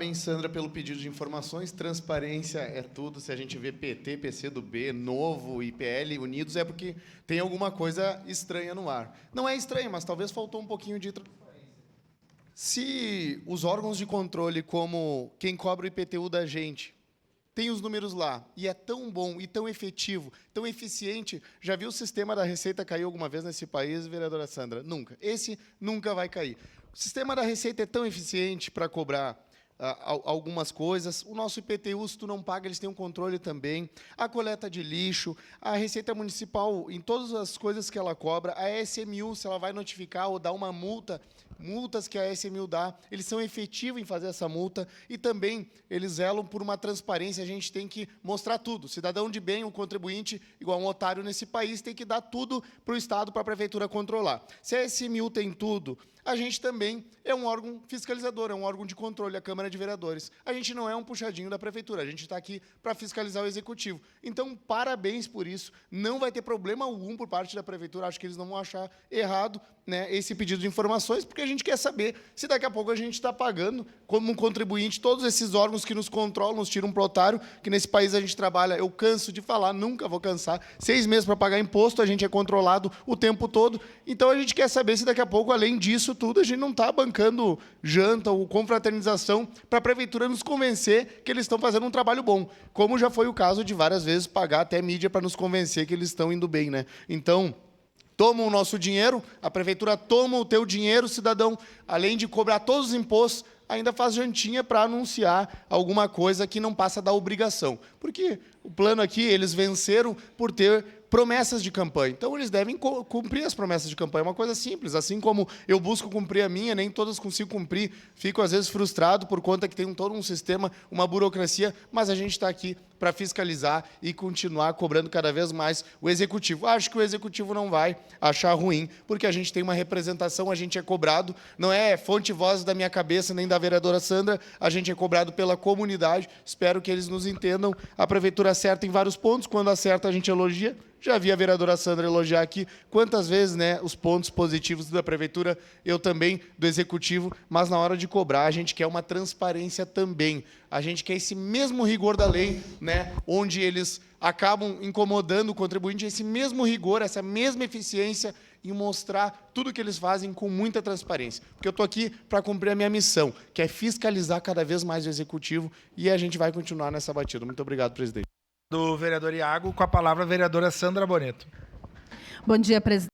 Parabéns, Sandra, pelo pedido de informações. Transparência é tudo. Se a gente vê PT, PCdoB, Novo e PL unidos, é porque tem alguma coisa estranha no ar. Não é estranha, mas talvez faltou um pouquinho de transparência. Se os órgãos de controle, como quem cobra o IPTU da gente, tem os números lá, e é tão bom e tão efetivo, tão eficiente. Já viu o sistema da Receita cair alguma vez nesse país, vereadora Sandra? Nunca. Esse nunca vai cair. O sistema da Receita é tão eficiente para cobrar algumas coisas. O nosso IPTU, se tu não paga, eles têm um controle também. A coleta de lixo, a Receita Municipal, em todas as coisas que ela cobra, a SMU, se ela vai notificar ou dar uma multa, multas que a SMU dá, eles são efetivos em fazer essa multa e também eles zelam por uma transparência. A gente tem que mostrar tudo. Cidadão de bem, o contribuinte, igual um otário nesse país, tem que dar tudo para o Estado, para a Prefeitura controlar. Se a SMU tem tudo, a gente também é um órgão fiscalizador, é um órgão de controle, a Câmara de Vereadores. A gente não é um puxadinho da Prefeitura, a gente está aqui para fiscalizar o Executivo. Então, parabéns por isso. Não vai ter problema algum por parte da Prefeitura, acho que eles não vão achar errado, né, esse pedido de informações, porque a gente quer saber se daqui a pouco a gente está pagando, como um contribuinte, todos esses órgãos que nos controlam, nos tiram um plotário, que nesse país a gente trabalha, eu canso de falar, nunca vou cansar, 6 meses para pagar imposto, a gente é controlado o tempo todo, então a gente quer saber se daqui a pouco, além disso tudo, a gente não está bancando janta ou confraternização para a Prefeitura nos convencer que eles estão fazendo um trabalho bom, como já foi o caso de várias vezes pagar até mídia para nos convencer que eles estão indo bem, né? Então, toma o nosso dinheiro, a Prefeitura toma o teu dinheiro, cidadão, além de cobrar todos os impostos, ainda faz jantinha para anunciar alguma coisa que não passa da obrigação. Porque o plano aqui, eles venceram por ter promessas de campanha. Então, eles devem cumprir as promessas de campanha. É uma coisa simples. Assim como eu busco cumprir a minha, nem todas consigo cumprir. Fico, às vezes, frustrado por conta que tem todo um sistema, uma burocracia, mas a gente está aqui para fiscalizar e continuar cobrando cada vez mais o Executivo. Acho que o Executivo não vai achar ruim, porque a gente tem uma representação, a gente é cobrado, não é fonte e voz da minha cabeça, nem da vereadora Sandra, a gente é cobrado pela comunidade. Espero que eles nos entendam. A Prefeitura acerta em vários pontos, quando acerta a gente elogia. Já vi a vereadora Sandra elogiar aqui quantas vezes, né, os pontos positivos da Prefeitura, eu também, do Executivo, mas na hora de cobrar, a gente quer uma transparência também. A gente quer esse mesmo rigor da lei, né, onde eles acabam incomodando o contribuinte, esse mesmo rigor, essa mesma eficiência em mostrar tudo que eles fazem com muita transparência. Porque eu estou aqui para cumprir a minha missão, que é fiscalizar cada vez mais o Executivo, e a gente vai continuar nessa batida. Muito obrigado, presidente. Do vereador Iago, com a palavra a vereadora Sandra Boneto. Bom dia, presidente.